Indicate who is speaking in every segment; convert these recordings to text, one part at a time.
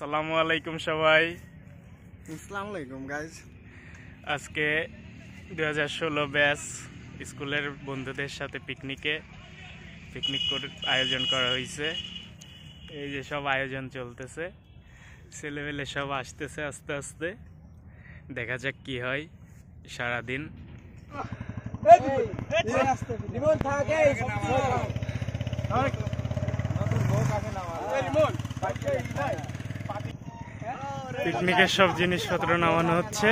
Speaker 1: আসসালামু আলাইকুম সবাই।
Speaker 2: আসসালামু আলাইকুম গাইজ।
Speaker 1: আজকে 2016 ব্যাচ স্কুলের বন্ধুদের সাথে পিকনিক আয়োজন করা হয়েছে। এই যে সব আয়োজন চলতেছে, ছেলেমেলে সব আসতেছে আস্তে আস্তে। দেখা যাক কি হয় সারাদিন। পিকনিকের সব জিনিসপত্র নামানো হচ্ছে।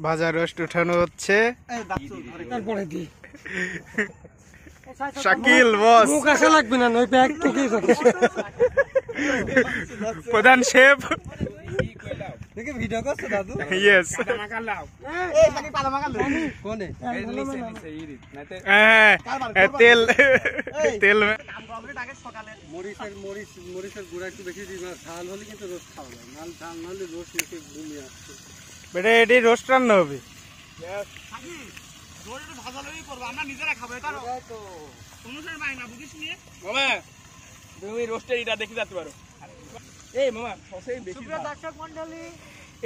Speaker 1: ভাজা রোস্ট উঠানো হচ্ছে। শাকিল বস লাগবে না, প্রধান শেফ। Yes. তেল মরিচের গুঁড়া একটু বেশি দিবা, ঝাল হলে কিন্তু রোস্ট খাওয়া যায়, ঝাল না হলে রোস্ট এসে ঘুমিয়ে আসছে। বেটা এটি রোস্ট রান্না হবে। আমরা নিজেরা খাবো, তুমি রোস্টের এটা দেখে যেতে পারো।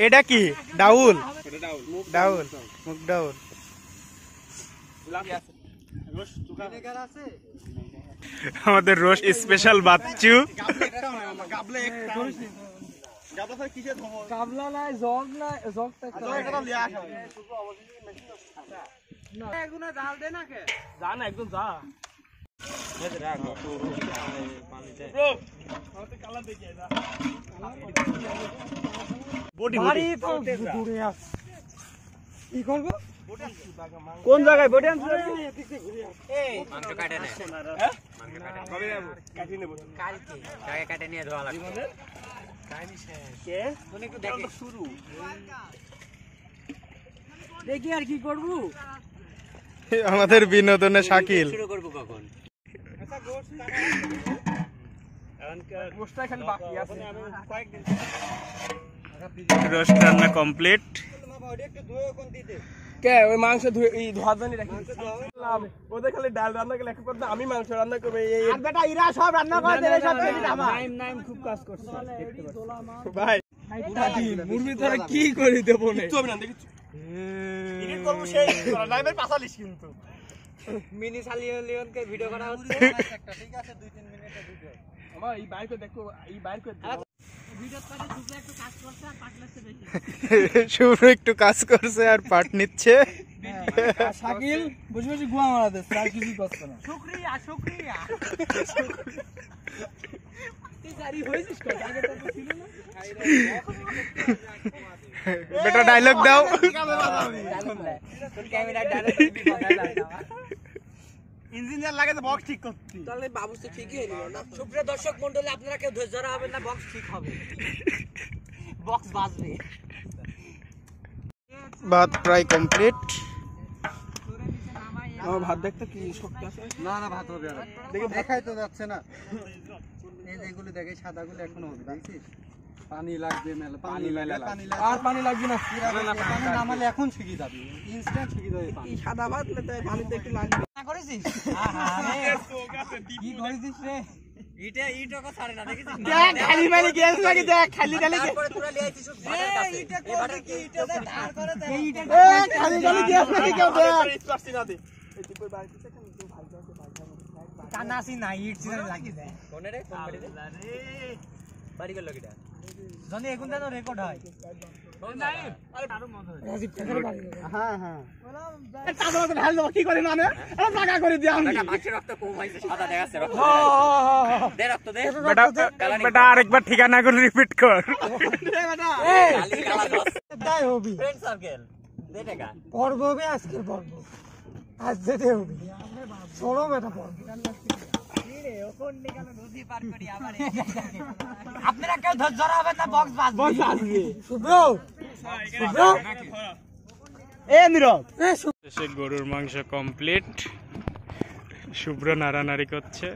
Speaker 1: এটা কি ডাউল? ডাউল, মুগ ডাউল। আমাদের রোস্ট স্পেশাল বাচ্চু। কোন জায়গায় বডি আনছো? মাংস কাটে না, কাটি নেব, কালকে কাটে নিয়ে ধোয়া লাগবে। কে তুমি একটু দেখো শুরু দেখি আর কি করব। আমাদের বিনোদনে শাকিল শুরু করব কখন? আচ্ছা গোশত গোশতটা খালি বাকি আছে, কয়েকদিন রোস্ট রান্না কমপ্লিট। কে ওই মাংস ধুয়ে এই ধোয়া জানি রাখি, ওদের খালি ডাল রান্না করে লেখা করতে, আমি মাংস রান্না করব। এই বেটা ইরা সব রান্না করে দেবে, সব নাইম খুব কাজ করছে ভাই। মুরগি তোরা কি করি দেব না তো না, দেখি এডিট করব সেই লাইভের পাছালিস কিন্তু মিনি সালিয়নকে ভিডিও করা হচ্ছে একটা, ঠিক আছে 2-3 মিনিটের ভিডিও। আমার এই বাইকে দেখো, এই বাইকে শুভ্র একটু কাজ করছে আর পাট নিচ্ছে। শাকিল বসে বসে গুয়া মারা দিচ্ছে, আর কিছু করছে না। শুকরিয়া শুকরিয়া। বেটা ডায়লগ দাও। ইঞ্জিনিয়ার লাগে তো বক্স ঠিক করতে, তাহলে বাবু তো ঠিকই হলো না। সুপ্রিয় দর্শক মণ্ডলী, আপনারা কেউ ধৈর্য ধরা হবেন না, বক্স ঠিক হবে, বক্স বাজবে। ভাত প্রায় কমপ্লিট। আমার ভাত দেখতে কি শক্ত আছে? না না, ভাত হবে না, দেখে দেখাই তো যাচ্ছে না। এই যেগুলো দেখে সাদাগুলো এখনো হবে, দেখছিস? পানি লাগবে মেলা, পানি আর পানি লাগবে না, পানি নামালে এখন শিখে যাবে, ইনস্ট্যান্ট শিখে যাবে। এই সাদা ভাত লেতে পানিতে একটু লাগবে না। করেছিস কি করেছিস রে? ইটা ইটকে ছাড়ে না, দেখিস? দেখ খালি মানে গ্যাস লাগি, দেখ খালি খালি করে তোরা লিয়ে আইছিস। এইটা করে কি, ইটা ধার করে দে, এইটা খালি খালি গ্যাস লাগি কেউ দেখ পারছি না। দে এই তুই বাড়িতে কেন তুই ভালো আছে, কানাসি না ইট চিনা লাগি দে। কোনে রে কোন বাড়ি রে? আরে বাড়ি গেল কিটা জানি, এখন তো রেকর্ড হয়। নাই আরে আরো মজা হয়। রাজীব কাকার বাড়ি। হ্যাঁ হ্যাঁ, বললাম তার মধ্যে ঢাল দাও, কি করে মানে আরে টাকা করে দি আমি। টাকা মাছের রক্ত কম হইছে, সাদা দেখাচ্ছে রক্ত। দে রক্ত দে বেটা, বেটা আরেকবার ঠিকানা করে রিপিট কর। দে বেটা, এই খালি কালা দস দাই হবি ফ্রেন্ড সার্কেল। দে টাকা পর্ব হবে, আজকের পর্ব আজ দে হবি। চলো বেটা পর্ব আপনারা কেউ ধৈর্য ধরা হবেন না, বক্স বাজবে। শুভ্র গরুর মাংস কমপ্লিট। শুভ্র নাড়ানাড়ি করছে।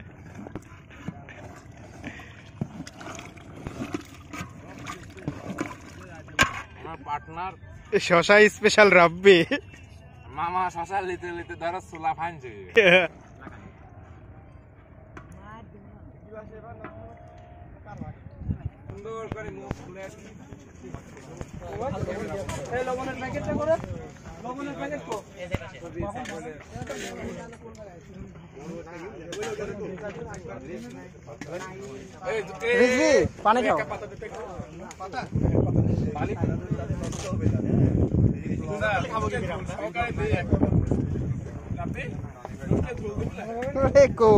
Speaker 3: পার্টনার
Speaker 2: শশা স্পেশাল রাব্বি
Speaker 3: মামা শশা লিতে লিতে ধরো চুলা ফানছে সুন্দর করে মুখ খুলে
Speaker 1: এই লবণের প্যাকেটটা করে লবণের প্যাকেট কো
Speaker 2: রিজভি পানি খাও
Speaker 3: পাতা পানি খাবো কি সকালে দিয়ে আপনি
Speaker 2: রেকো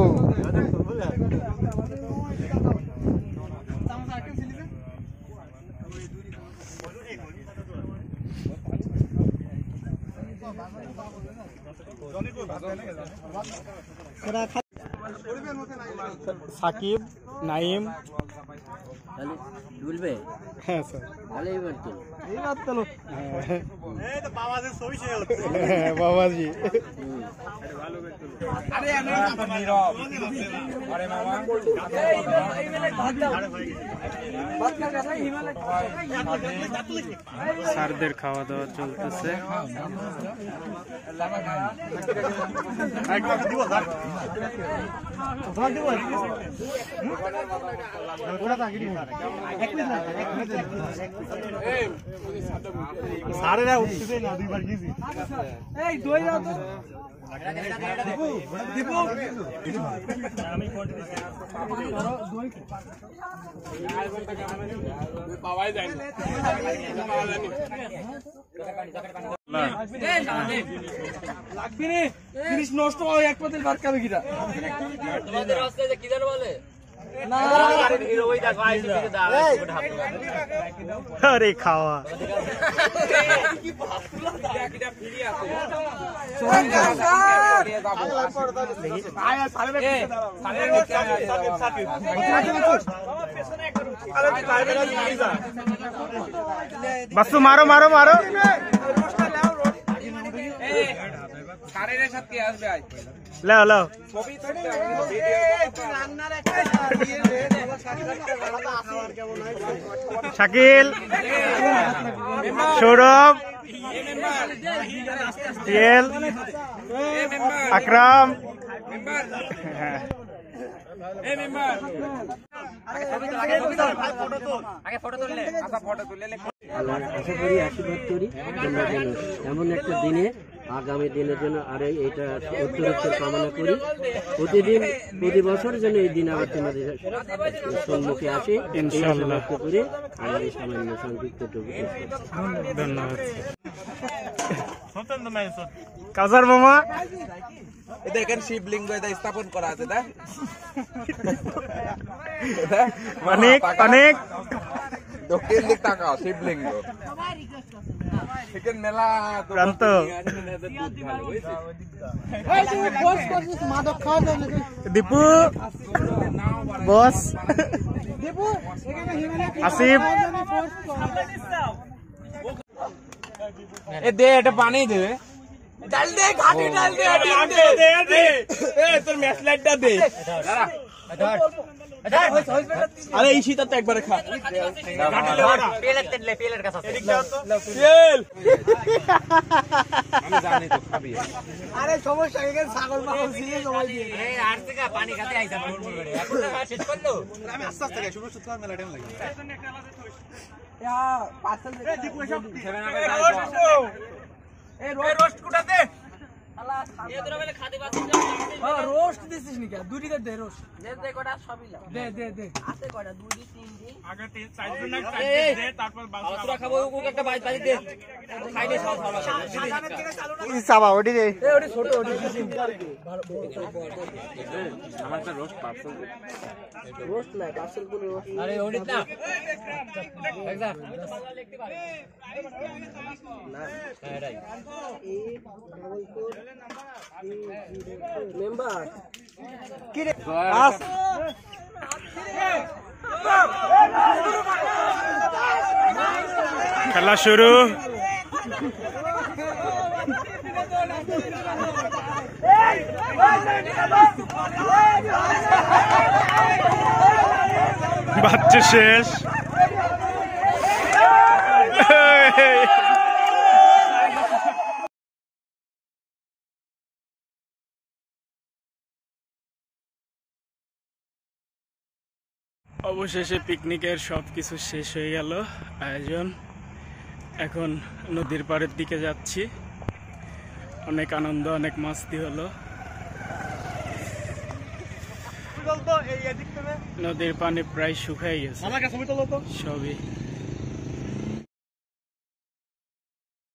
Speaker 2: সাকিব নাইম
Speaker 4: দুলবে
Speaker 2: হ্যাঁ স্যার
Speaker 4: তাহলে এবার তো
Speaker 2: এইবার তো এই তো বাবাজি ছবি শেয়ার হচ্ছে বাবাজি
Speaker 3: আরে আমি নীরব আরে মামা
Speaker 2: স্যারদের খাওয়া দাওয়া চলতেছে সারেরা উঠতেছে না দুইবার গেছি
Speaker 1: এই দই দাও তো দীপু আমি কোন দই
Speaker 3: বাবাই যায়
Speaker 1: লাগবি রে জিনিস নষ্ট হয় এক পাতিল ভাত খাবে কিরা
Speaker 4: তোমাদের রাস্তায় কি জানো বলে
Speaker 1: না
Speaker 4: ওই দেখো আইসি থেকে দাও
Speaker 2: আরে খাওয়া
Speaker 3: কি ভাবলা কিটা ফিরি আছে
Speaker 1: আয়া সালে
Speaker 2: বাসু মারো মারো মারো
Speaker 3: সারের সাথে কে আসবে আজ
Speaker 2: লাও লাও
Speaker 3: ছবি তুলতে
Speaker 1: রান্নার একটা দিয়ে দে
Speaker 2: শাকিল সৌরভ টিএল আকরাম
Speaker 3: এই মেম্বার
Speaker 4: আগে ফটো তুললে
Speaker 3: আচ্ছা ফটো তুলে
Speaker 4: আল্লাহর আশা করি আশীর্বাদ করি তোমরা যেন এমন একটা দিনে আগামী দিনের জন্য আর এইটা উত্তরোত্তর কামনা করি প্রতিদিন প্রতি বছর যেন এই দিন আবার তোমাদের সম্মুখে আসে ইনশাআল্লাহ করে আমার এই সামান্য সংক্ষিপ্তটুকু
Speaker 2: ধন্যবাদ কাজার মামা
Speaker 3: দেখেন শিবলিঙ্গ এটা স্থাপন করা আছে না
Speaker 2: অনেক অনেক
Speaker 3: দক্ষিণ দিক তাকাও শিবলিঙ্গ সেখানে মেলা
Speaker 2: প্রান্ত
Speaker 1: মাদক খাওয়া যায় নাকি
Speaker 2: দীপু বস
Speaker 1: দীপু এখানে হিমেলে
Speaker 2: আসিফ
Speaker 3: এ দে এটা পানি দে ডাল দে ঘাটি ডাল দে তোর ম্যাচ লাইটটা দে আরে এই শীত তো একবারে খা
Speaker 4: পেলের কাছে
Speaker 3: আমি জানি তো খাবি
Speaker 1: আরে সমস্যা এখানে ছাগল মাগল দিয়ে জমাই দিয়ে
Speaker 4: এই আর থেকে পানি খেতে আইছা মুড়মুড় করে এখন না শেষ করলো
Speaker 1: আমি আস্তে আস্তে খাই শুরু শুরু মেলা টাইম লাগে ইয়া পার্সেল দে দীপু সব এই রোস্ট কুটাতে
Speaker 4: এদের বেলা খাতে পাচ্ছি
Speaker 1: হ্যাঁ রোস্ট দিছিস নি কে দুটি দে রোস্ট
Speaker 4: দে দে কটা সবই লাও
Speaker 1: দে
Speaker 4: আছে কটা দুই তিন দিন
Speaker 3: আগে 4 জন দে তারপর
Speaker 4: আলুরা খাবো ও একটা বাইট বাজি দে খাইলে সব ভালো
Speaker 2: সাবা ওডি দে
Speaker 1: এই ওটি ছোট ওটি দিছিস
Speaker 3: আমার তো রোস্ট পার্সেল
Speaker 1: রোস্ট না পার্সেল গুলো রোস্ট
Speaker 4: আরে ওডিত না একদম
Speaker 1: না
Speaker 4: এটাই
Speaker 1: মেম্বার
Speaker 2: কি রে আস খেলা শুরু বাচ্চা শেষ
Speaker 3: অবশেষে পিকনিকের সব কিছু শেষ হয়ে গেল আয়োজন। এখন নদীর পাড়ের দিকে যাচ্ছি। অনেক আনন্দ, অনেক মাস্তি হলো। নদীর পানি প্রায় শুকাই গেছে সবই।